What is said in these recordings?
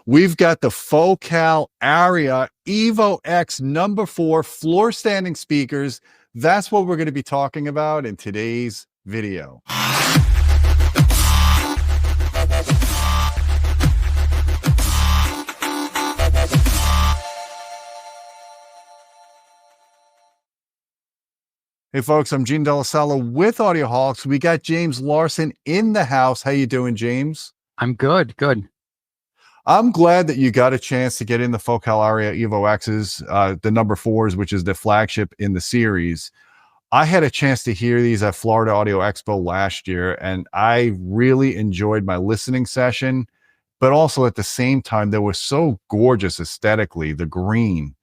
We've got the Focal Aria Evo X No.4 floor standing speakers. That's what we're going to be talking about in today's video. Hey folks, I'm Gene Delasala with Audioholics. We got James Larson in the house. How you doing, James? I'm good. I'm glad that you got a chance to get in the Focal Aria Evo X's, the No.4s, which is the flagship in the series. I had a chance to hear these at Florida Audio Expo last year, and I really enjoyed my listening session. But also at the same time, they were so gorgeous aesthetically, the green.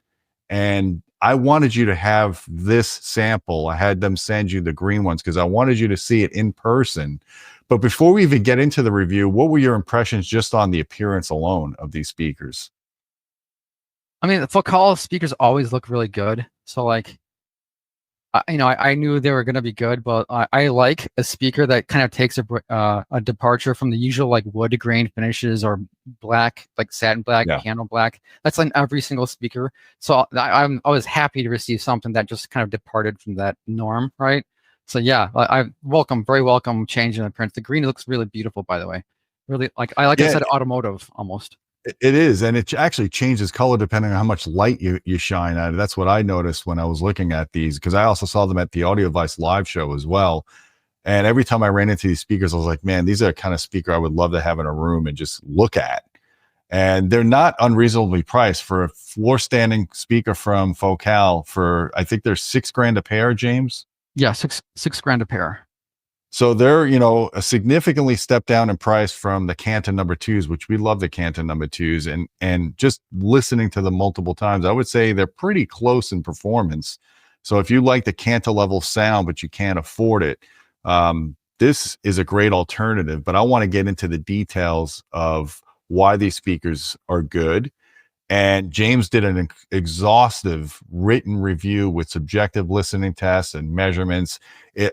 And I wanted you to have this sample. I had them send you the green ones because I wanted you to see it in person. But before we even get into the review, what were your impressions just on the appearance alone of these speakers? I mean, the Focal speakers always look really good. So like, I knew they were going to be good, but I like a speaker that kind of takes a departure from the usual like wood grain finishes or black, like satin black, piano black. That's on every single speaker. So I was happy to receive something that just kind of departed from that norm, right? So yeah, very welcome change in appearance. The green looks really beautiful, by the way. Really, I said, automotive almost. It is, and it actually changes color depending on how much light you shine at it. That's what I noticed when I was looking at these, because I also saw them at the Audioholics live show as well. And every time I ran into these speakers, I was like, man, these are the kind of speaker I would love to have in a room and just look at. And they're not unreasonably priced for a floor standing speaker from Focal. For I think they're $6,000 a pair, James. Yeah, six grand a pair. So they're, a significantly step down in price from the Canton No.2s, which we love the Canton No.2s, and just listening to them multiple times, I would say they're pretty close in performance. So if you like the Canton level sound, but you can't afford it, this is a great alternative. But I want to get into the details of why these speakers are good. And James did an exhaustive written review with subjective listening tests and measurements.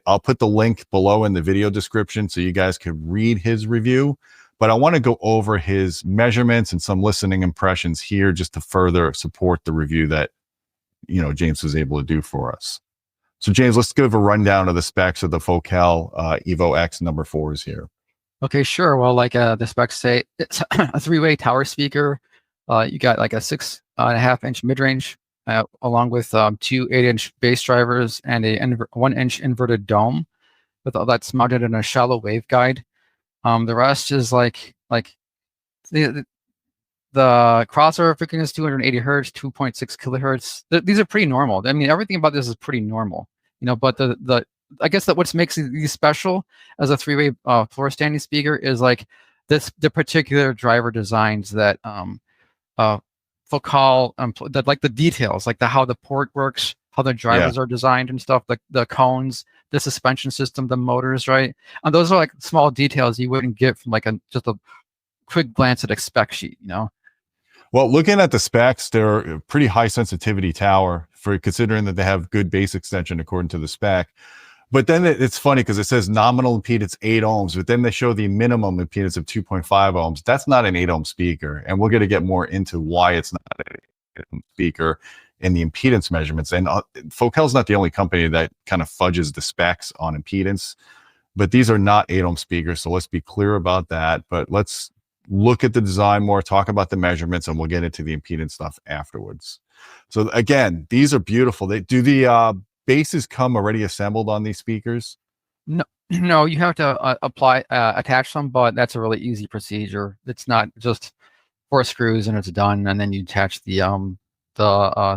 I'll put the link below in the video description so you guys could read his review. But I want to go over his measurements and some listening impressions here just to further support the review that, James was able to do for us. So James, let's give a rundown of the specs of the Focal Evo X No.4s here. Okay, sure. Well, like the specs say, it's a three-way tower speaker. You got like a 6.5-inch mid-range, along with 2 8-inch bass drivers and a 1-inch inverted dome, with all that's mounted in a shallow waveguide. The rest is like the crossover frequency is 280 hertz, 2.6 kilohertz. These are pretty normal. I mean, everything about this is pretty normal, But I guess that what makes these special as a three-way floor standing speaker is like the particular driver designs that Focal, that like the details, like how the port works, how the drivers are designed and stuff, like the cones, the suspension system, the motors, right? And those are like small details you wouldn't get from like just a quick glance at a spec sheet, Well, looking at the specs, they're a pretty high sensitivity tower for considering that they have good bass extension according to the spec. But then it's funny because it says nominal impedance 8 ohms, but then they show the minimum impedance of 2.5 ohms. That's not an 8 ohm speaker. And we're going to get more into why it's not an 8 ohm speaker in the impedance measurements. And Focal's not the only company that kind of fudges the specs on impedance, but these are not 8 ohm speakers. So let's be clear about that. But let's look at the design more, talk about the measurements, and we'll get into the impedance stuff afterwards. So again, these are beautiful. They do the bases come already assembled on these speakers? No, you have to attach them, but that's a really easy procedure. It's not just 4 screws and it's done, and then you attach the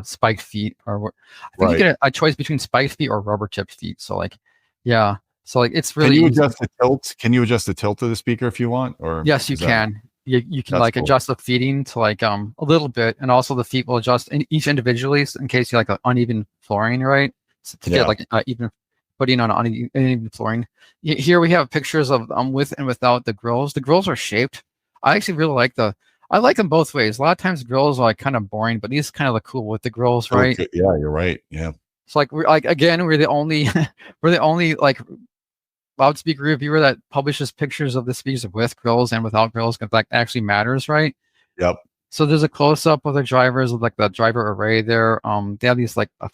spiked feet, or I think you get a choice between spiked feet or rubber tipped feet. So like, yeah, so like it's really. Can you adjust the tilt? Can you adjust the tilt of the speaker if you want? Or yes, you can. You can like adjust the feeding to like a little bit, and also the feet will adjust each individually in case you like an uneven flooring, right? To get like even putting on uneven flooring. Here we have pictures of with and without the grills. The grills are shaped. I actually really like I like them both ways. A lot of times grills are like kind of boring, but these kind of look cool with the grills, right? Okay. Yeah, you're right. Yeah. It's like we're the only like loudspeaker reviewer that publishes pictures of the speakers with grills and without grills, because that actually matters, right? Yep. So there's a close up of the drivers with like the driver array there. They have these like a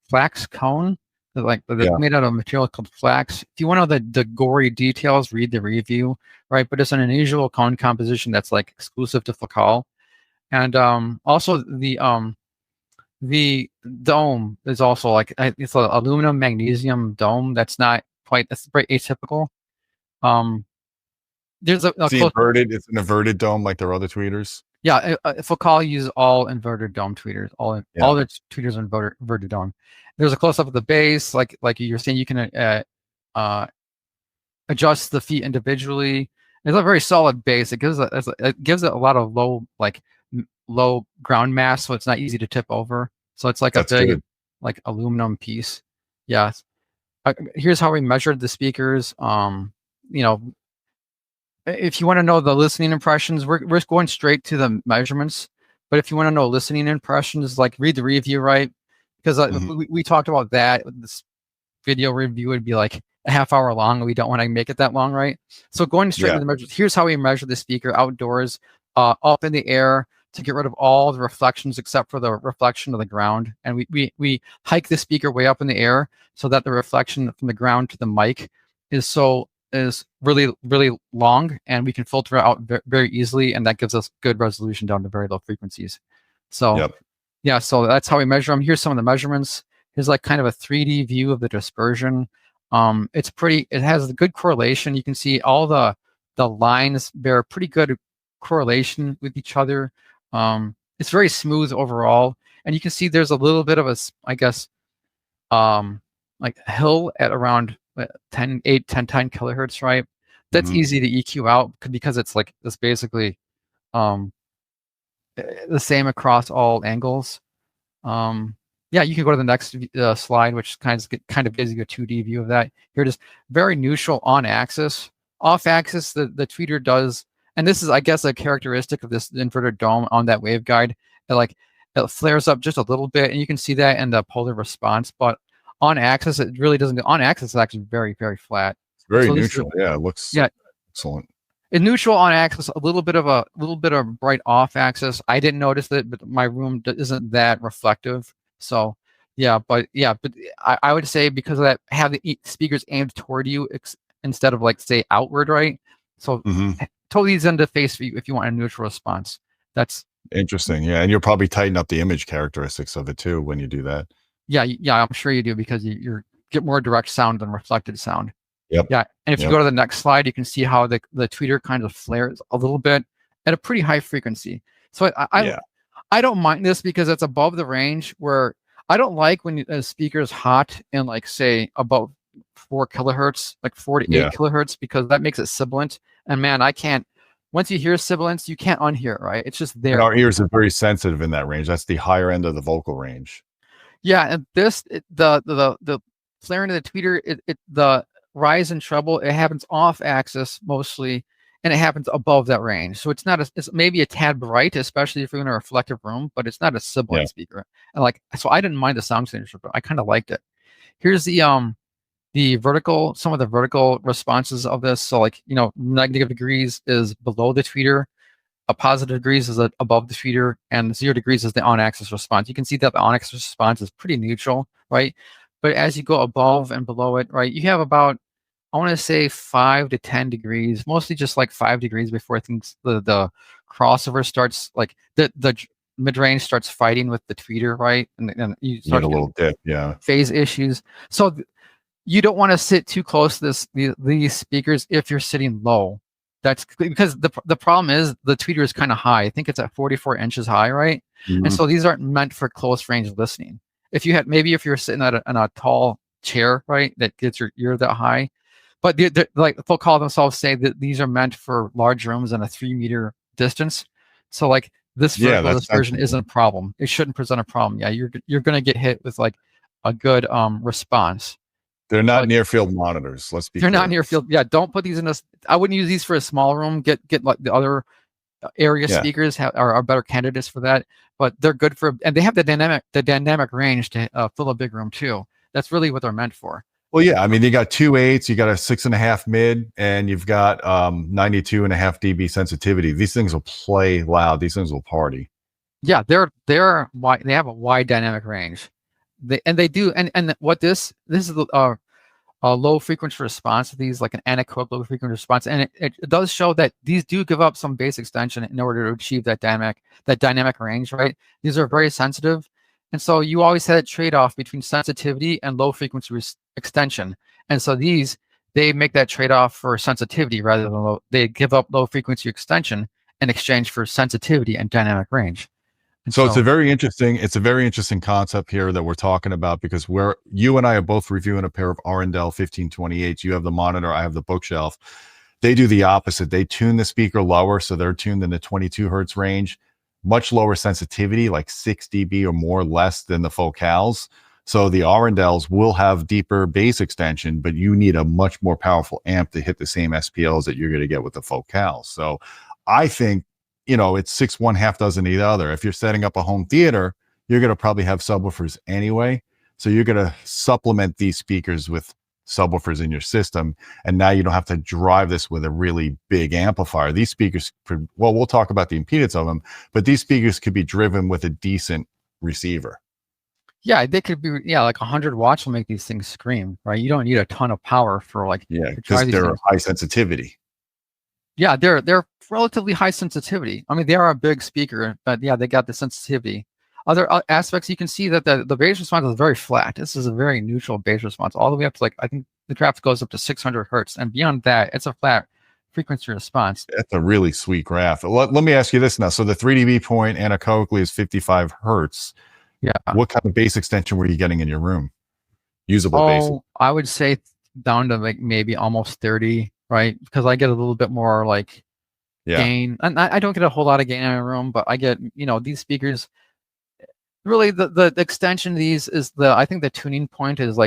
flax cone that they're Yeah. made out of material called flax. If you want to know the gory details, read the review, right? But it's an unusual cone composition that's like exclusive to Focal. And also the dome is also like it's an aluminum magnesium dome that's not quite, that's very atypical. There's a It's an inverted dome like their other tweeters. Yeah, Focal uses all inverted dome tweeters. All the tweeters are inverted dome. There's a close up of the bass, like you're saying, you can adjust the feet individually. It's a very solid bass. It gives it a lot of low ground mass, so it's not easy to tip over. So it's like That's a big good. like aluminum piece. Yeah. Here's how we measured the speakers. If you want to know the listening impressions, we're going straight to the measurements. But if you want to know listening impressions, like read the review, right? Because we talked about that. This video review would be like a half hour long, and we don't want to make it that long, right? So going straight to the measures, here's how we measure the speaker outdoors, up in the air, to get rid of all the reflections except for the reflection of the ground. And we hike the speaker way up in the air so that the reflection from the ground to the mic is really, really long, and we can filter it out very easily, and that gives us good resolution down to very low frequencies. So yeah, so that's how we measure them. Here's some of the measurements. Here's like kind of a 3D view of the dispersion. It has a good correlation. You can see all the lines bear pretty good correlation with each other. It's very smooth overall, and you can see there's a little bit of a, I guess, like hill at around 10 kilohertz, right? That's easy to EQ out because it's like it's basically the same across all angles. Yeah, you can go to the next slide, which kind of gives you a 2D view of that. Here it is, very neutral on axis. Off axis, the tweeter does, and this is, I guess, a characteristic of this inverted dome on that waveguide. It flares up just a little bit, and you can see that in the polar response. But on axis, it really doesn't. On axis, it's actually very, very flat. It's very neutral. Yeah, it looks excellent. In neutral on axis, a little bit of bright off axis. I didn't notice it, but my room isn't that reflective. So but I would say because of that, have the speakers aimed toward you instead of like say outward, right? So totally easy to face for you if you want a neutral response. That's interesting. Yeah, and you'll probably tighten up the image characteristics of it too when you do that. Yeah, I'm sure you do, because you get more direct sound than reflected sound. Yep. Yeah, and if you go to the next slide, you can see how the tweeter kind of flares a little bit at a pretty high frequency. So I don't mind this because it's above the range where I don't like when a speaker is hot and like say above 4 kilohertz, like 4 to 8 kilohertz, because that makes it sibilant. And man, I can't. Once you hear sibilance, you can't unhear it, right? It's just there. And our ears are very sensitive in that range. That's the higher end of the vocal range. Yeah, and the flaring of the tweeter, the rise and treble, it happens off axis mostly, and it happens above that range. So it's maybe a tad bright, especially if you're in a reflective room, but it's not a sibilant speaker. And so I didn't mind the sound signature, but I kind of liked it. Here's some of the vertical responses of this. So negative degrees is below the tweeter, a positive degrees is above the tweeter, and 0 degrees is the on-axis response. You can see that the on-axis response is pretty neutral, right? But as you go above and below it, right, you have about, I want to say 5 to 10 degrees, mostly just like 5 degrees before things the crossover starts, like the mid-range starts fighting with the tweeter, right? And you start get a little dip, phase issues. So you don't want to sit too close to these speakers if you're sitting low. That's because the problem is the tweeter is kind of high. I think it's at 44 inches high, right? And so these aren't meant for close range listening. If you're sitting on a tall chair, right, that gets your ear that high, but like Focal themselves say that these are meant for large rooms in a 3-meter distance. So like this version isn't a problem. It shouldn't present a problem. Yeah, you're gonna get hit with like a good response. They're not near field monitors. Let's be clear. They're not near field. Yeah, don't put these in a. I wouldn't use these for a small room. Get like the other area speakers are better candidates for that. But they're good for, and they have the dynamic range to fill a big room too. That's really what they're meant for. Well, yeah, I mean, you got 2 8s, you got a 6.5 mid, and you've got 92.5 dB sensitivity. These things will play loud. These things will party. Yeah, they're wide. They have a wide dynamic range. They do, and what this is a low frequency response to these, like an anechoic low frequency response, and it does show that these do give up some bass extension in order to achieve that dynamic range, right? These are very sensitive, and so you always had a trade-off between sensitivity and low frequency extension, and so they make that trade-off for sensitivity rather than they give up low frequency extension in exchange for sensitivity and dynamic range. So it's a very interesting concept here that we're talking about, because you and I are both reviewing a pair of Arendelle 1528s. You have the monitor, I have the bookshelf. They do the opposite. They tune the speaker lower, so they're tuned in the 22 hertz range, much lower sensitivity, like 6 dB or more less than the Focals. So the Arendells will have deeper bass extension, but you need a much more powerful amp to hit the same SPLs that you're going to get with the Focals. So I think, it's 6 1 half dozen the other. If you're setting up a home theater, you're going to probably have subwoofers anyway. So you're going to supplement these speakers with subwoofers in your system. And now you don't have to drive this with a really big amplifier. These speakers, we'll talk about the impedance of them, but these speakers could be driven with a decent receiver. Yeah, they could be, like 100 watts will make these things scream, right? You don't need a ton of power for because they're high sensitivity. Yeah, they're relatively high sensitivity. I mean, they are a big speaker, but yeah, they got the sensitivity. Other aspects, you can see that the bass response is very flat. This is a very neutral bass response, all the way up to, I think the graph goes up to 600 hertz, and beyond that, it's a flat frequency response. That's a really sweet graph. Let me ask you this now. So the 3 dB point anechoically is 55 hertz. Yeah. What kind of bass extension were you getting in your room? Usable bass? I would say down to maybe almost 30. Right, because I get a little bit more gain, and I don't get a whole lot of gain in my room, but I get these speakers. Really, the extension of these is I think the tuning point is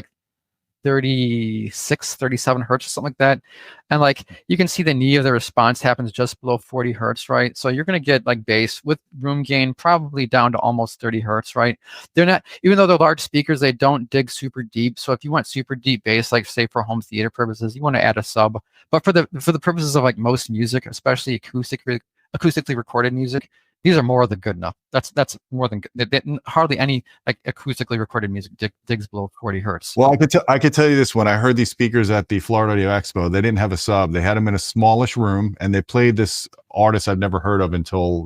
36, 37 hertz or something like that, and you can see the knee of the response happens just below 40 hertz, right? So you're going to get bass with room gain probably down to almost 30 hertz, right? They're not, even though they're large speakers, they don't dig super deep. So if you want super deep bass, say for home theater purposes, you want to add a sub. But for the purposes of most music, especially acoustically recorded music, these are more than good enough. That's more than good. Hardly any acoustically recorded music digs below 40 hertz. Well, I could tell you this: when I heard these speakers at the Florida Audio Expo, they didn't have a sub. They had them in a smallish room, and they played this artist I've never heard of until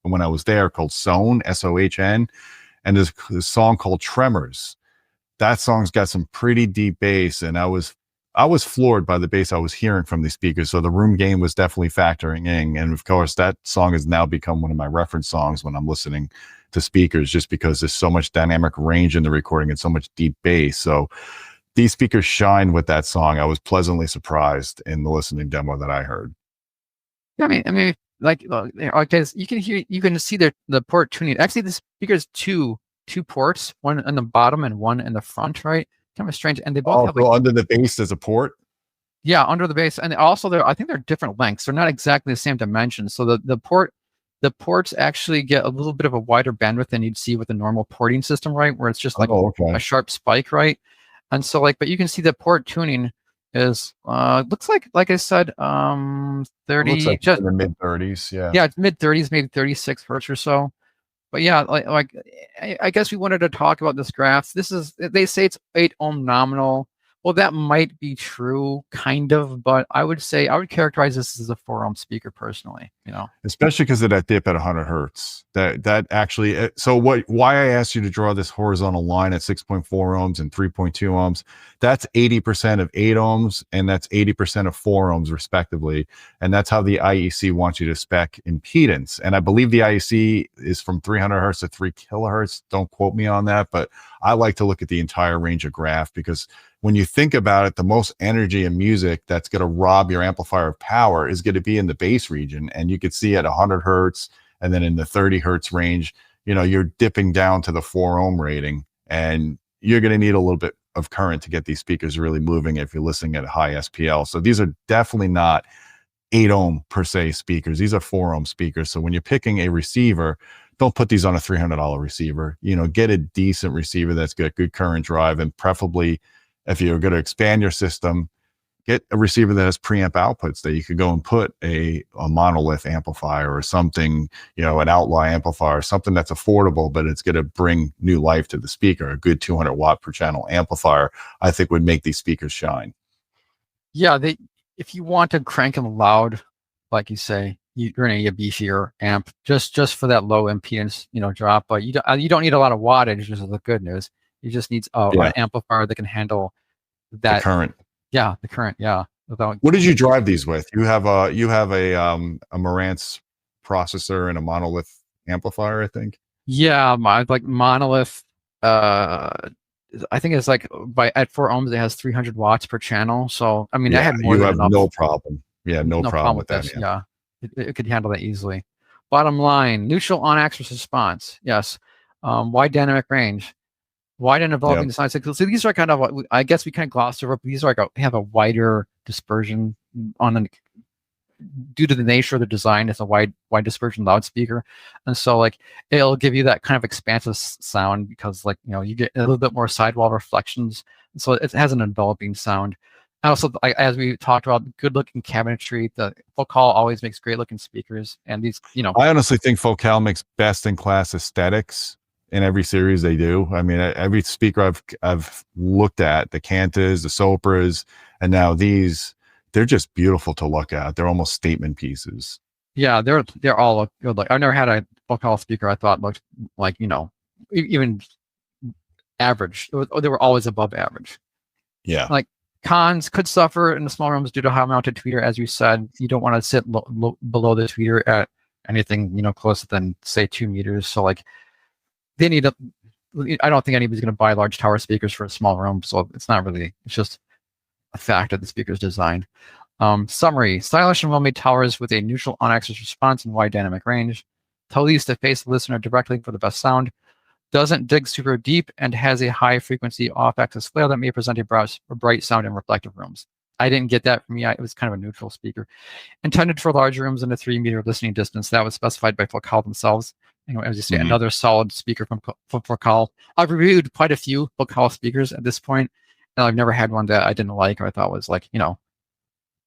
when I was there, called Sohn, Sohn, and there's a song called Tremors. That song's got some pretty deep bass, and I was floored by the bass I was hearing from these speakers. So the room gain was definitely factoring in. And of course, that song has now become one of my reference songs when I'm listening to speakers, just because there's so much dynamic range in the recording and so much deep bass. So these speakers shine with that song. I was pleasantly surprised in the listening demo that I heard. I mean, because you can see the port tuning. Actually, the speaker's two ports, one on the bottom and one in the front, right? Kind of strange, and they both have under the bass there's a port. Yeah, under the bass, and also I think they're different lengths. They're not exactly the same dimensions. So the ports actually get a little bit of a wider bandwidth than you'd see with a normal porting system, right? Where it's just a sharp spike, right? And so but you can see the port tuning is looks like I said 30, just in the mid 30s. Yeah, it's mid 30s, maybe 36 hertz or so. But yeah, I guess we wanted to talk about this graph. They say it's 8 ohm nominal. Well, that might be true, kind of, but I would characterize this as a 4 ohm speaker personally. Especially because of that dip at 100 hertz. That actually. So why I asked you to draw this horizontal line at 6.4 ohms and 3.2 ohms. That's 80% of 8 ohms, and that's 80% of 4 ohms, respectively. And that's how the IEC wants you to spec impedance. And I believe the IEC is from 300 hertz to 3 kilohertz. Don't quote me on that, but I like to look at the entire range of graph, because when you think about it, the most energy in music that's going to rob your amplifier of power is going to be in the bass region. And you could see at 100 hertz and then in the 30 hertz range, you're dipping down to the 4 ohm rating, and you're going to need a little bit of current to get these speakers really moving if you're listening at a high SPL. So these are definitely not 8 ohm per se speakers. These are 4 ohm speakers. So when you're picking a receiver, don't put these on a $300 receiver. Get a decent receiver that's got good current drive, and preferably if you're going to expand your system, get a receiver that has preamp outputs that you could go and put a monolith amplifier or something, an outlaw amplifier, something that's affordable, but it's going to bring new life to the speaker. A good 200 watt per channel amplifier, I think, would make these speakers shine. Yeah, if you want to crank them loud, like you say, you're going to need a beefier amp just for that low impedance, drop. But you don't need a lot of wattage. This is the good news. You just need an amplifier that can handle that the current. Yeah, the current. Yeah. What did you drive these with? You have a Marantz processor and a monolith amplifier, I think. Yeah, my monolith. I think it's like at 4 ohms it has 300 watts per channel. So I mean, I had more you than have enough. No problem. Yeah, no problem with that. This. Yeah, it could handle that easily. Bottom line: neutral on-axis response. Yes. Wide dynamic range. Wide and developing design. So these are kind of, I guess we kind of glossed over, but these are have a wider dispersion due to the nature of the design. It's a wide dispersion loudspeaker, and so like it'll give you that kind of expansive sound because you get a little bit more sidewall reflections. So it has an enveloping sound. And also, as we talked about, good-looking cabinetry. The Focal always makes great-looking speakers, and these, I honestly think Focal makes best-in-class aesthetics in every series they do. I mean, every speaker I've looked at, the Cantas, the Sopras, and now these, they're just beautiful to look at. They're almost statement pieces. Yeah, they're all good. Like I've never had a Focal speaker I thought looked like even average. They were always above average. Yeah. Like cons could suffer in the small rooms due to high mounted tweeter. As you said, you don't want to sit below the tweeter at anything closer than say 2 meters. So like. I don't think anybody's going to buy large tower speakers for a small room, so it's just a fact of the speaker's design. Summary: stylish and well-made towers with a neutral on-axis response and wide dynamic range. Tell these to face the listener directly for the best sound. Doesn't dig super deep and has a high frequency off-axis flare that may present a bright sound in reflective rooms. I didn't get that from me. It was kind of a neutral speaker. Intended for large rooms in a 3 meter listening distance. That was specified by Focal themselves. As you say, another solid speaker from Focal. I've reviewed quite a few Focal speakers at this point, and I've never had one that I didn't like or I thought was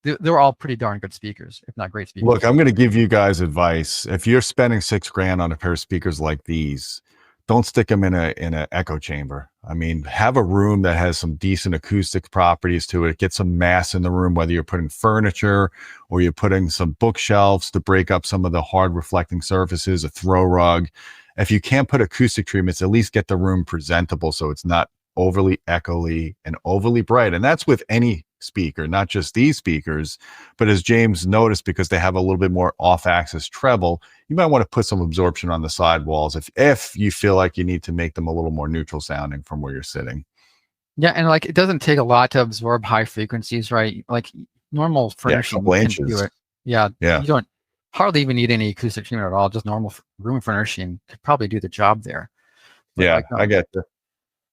they were all pretty darn good speakers, if not great speakers. Look, I'm going to give you guys advice. If you're spending $6,000 on a pair of speakers like these, don't stick them in an echo chamber. I mean, have a room that has some decent acoustic properties to it. Get some mass in the room, whether you're putting furniture or you're putting some bookshelves to break up some of the hard reflecting surfaces, a throw rug. If you can't put acoustic treatments, at least get the room presentable so it's not overly echoey and overly bright. And that's with any speaker, not just these speakers, but as James noticed, because they have a little bit more off-axis treble, you might want to put some absorption on the side walls if you feel like you need to make them a little more neutral sounding from where you're sitting. Yeah, and it doesn't take a lot to absorb high frequencies, right? Like normal furnishing can do it. Yeah. You don't hardly even need any acoustic treatment at all. Just normal room furnishing could probably do the job there. But I get you.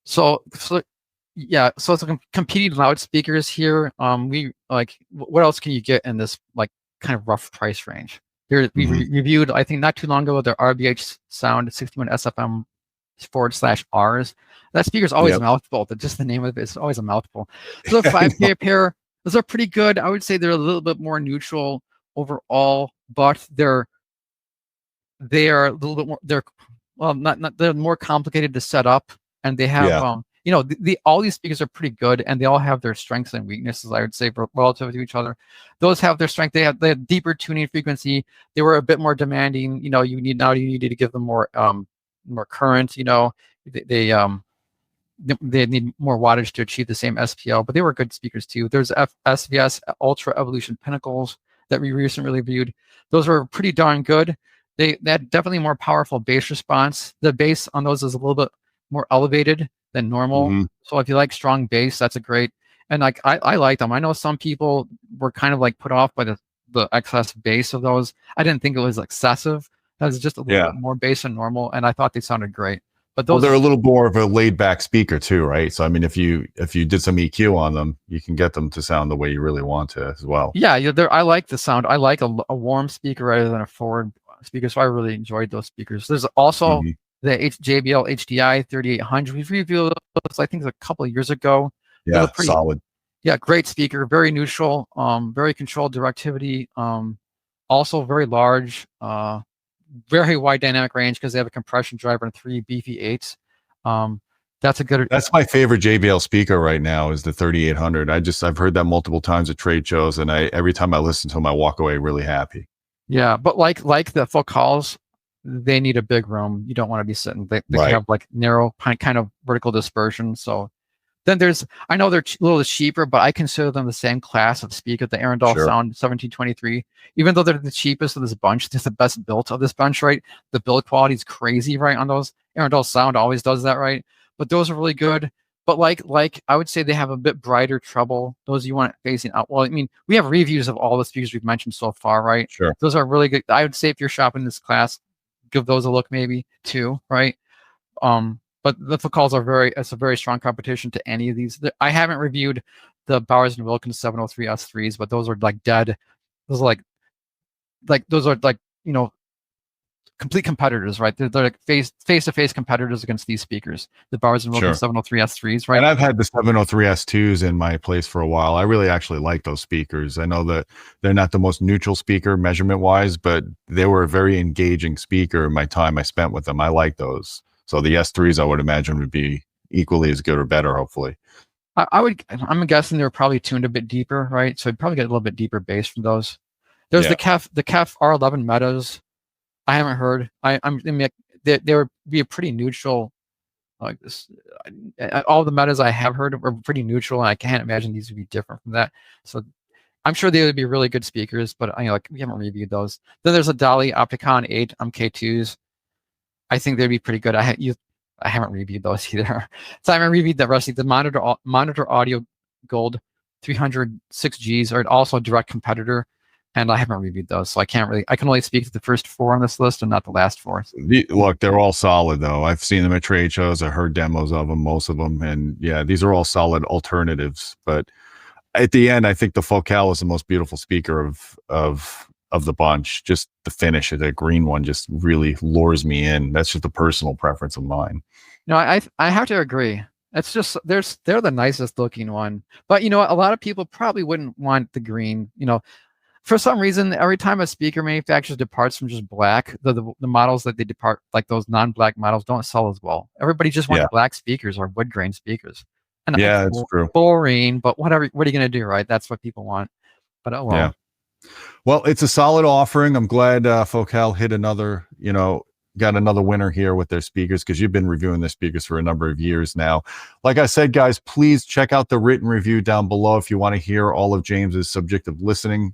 So it's competing loudspeakers here. What else can you get in this kind of rough price range? We reviewed, I think not too long ago, the RBH Sound 61 SFM /Rs. That speaker's always a mouthful, but just the name of it is always a mouthful. So 5K a pair, those are pretty good. I would say they're a little bit more neutral overall, but they are a little bit more, they're more complicated to set up, and they have all these speakers are pretty good, and they all have their strengths and weaknesses, I would say, relative to each other. Those have their strength. They have deeper tuning frequency. They were a bit more demanding. You needed to give them more current. They need more wattage to achieve the same SPL, but they were good speakers too. There's SVS Ultra Evolution Pinnacles that we recently reviewed. Those were pretty darn good. They had definitely more powerful bass response. The bass on those is a little bit more elevated than normal. So if you like strong bass, that's a great. And I like them. I know some people were kind of put off by the excess bass of those. I didn't think it was excessive. That was just a little bit more bass than normal, and I thought they sounded great. But they're a little more of a laid back speaker too, right? So I mean, if you did some EQ on them, you can get them to sound the way you really want to as well. Yeah, I like the sound. I like a warm speaker rather than a forward speaker, so I really enjoyed those speakers. There's also the JBL HDI 3800. We've reviewed those, I think, a couple of years ago. They Yeah, look pretty. solid. Yeah, great speaker, very neutral, very controlled directivity, also very large, very wide dynamic range because they have a compression driver and 3 beefy 8s. That's a good. That's my favorite JBL speaker right now is the 3800. I've heard that multiple times at trade shows, and every time I listen to them, I walk away really happy. Yeah, but like the focals, they need a big room. You don't want to be sitting. They Right. have like narrow kind of vertical dispersion. So then I know they're a little cheaper, but I consider them the same class of speaker, the Arundel Sure. Sound 1723. Even though they're the cheapest of this bunch, they're the best built of this bunch, right? The build quality is crazy, right? On those, Arundel Sound always does that, right? But those are really good. But like I would say they have a bit brighter treble. Those you want facing out. Well, I mean, we have reviews of all the speakers we've mentioned so far, right? Sure. Those are really good. I would say if you're shopping this class, give those a look maybe too, right? But the focals are it's a very strong competition to any of these. I haven't reviewed the Bowers and Wilkins 703 S3s, but those are like dead. Those are those are like, you know, complete competitors, right? They're like face-to-face competitors against these speakers. The Bowers and Wilkins 703 S3s, right? And I've had the 703 S2s in my place for a while. I really actually like those speakers. I know that they're not the most neutral speaker measurement-wise, but they were a very engaging speaker in my time I spent with them. I like those. So the S3s, I would imagine, would be equally as good or better, hopefully. I'm guessing they're probably tuned a bit deeper, right? So I'd probably get a little bit deeper bass from those. There's the KEF R11 Metas. I haven't heard. I mean, they would be a pretty neutral. Like this, all the metas I have heard are pretty neutral, and I can't imagine these would be different from that. So I'm sure they would be really good speakers, but like we haven't reviewed those. Then there's a Dolly Opticon 8 MK2s. I think they'd be pretty good. I haven't reviewed those either. So I haven't reviewed the rest of the Monitor Audio Gold 306Gs are also a direct competitor. And I haven't reviewed those, so I can only speak to the first 4 on this list and not the last 4. Look, they're all solid though. I've seen them at trade shows. I heard demos of them, most of them. And yeah, these are all solid alternatives. But at the end, I think the Focal is the most beautiful speaker of the bunch. Just the finish of that green one just really lures me in. That's just a personal preference of mine. No, I have to agree. It's just they're the nicest looking one. But you know, a lot of people probably wouldn't want the green, you know. For some reason, every time a speaker manufacturer departs from just black, the models that they depart, like those non-black models, don't sell as well. Everybody just wants black speakers or wood grain speakers. And yeah, that's true. Boring, but whatever. What are you going to do, right? That's what people want. But oh well. Yeah. Well, it's a solid offering. I'm glad Focal hit got another winner here with their speakers, because you've been reviewing their speakers for a number of years now. Like I said, guys, please check out the written review down below if you want to hear all of James's subjective listening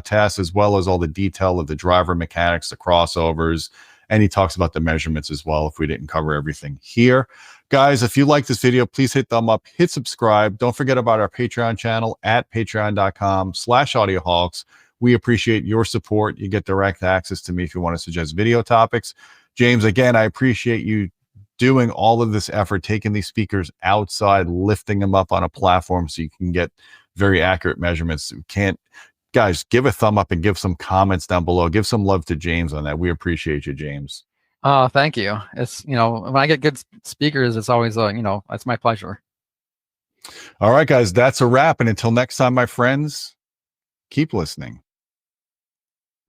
tests, as well as all the detail of the driver mechanics, the crossovers, and he talks about the measurements as well if we didn't cover everything here. Guys, if you like this video, please hit thumb up, hit subscribe. Don't forget about our Patreon channel at patreon.com/audioholics. We appreciate your support. You get direct access to me if you want to suggest video topics. James, again, I appreciate you doing all of this effort, taking these speakers outside, lifting them up on a platform so you can get very accurate measurements. Guys, give a thumb up and give some comments down below. Give some love to James on that. We appreciate you, James. Oh, thank you. It's, when I get good speakers, it's always, it's my pleasure. All right, guys, that's a wrap. And until next time, my friends, keep listening.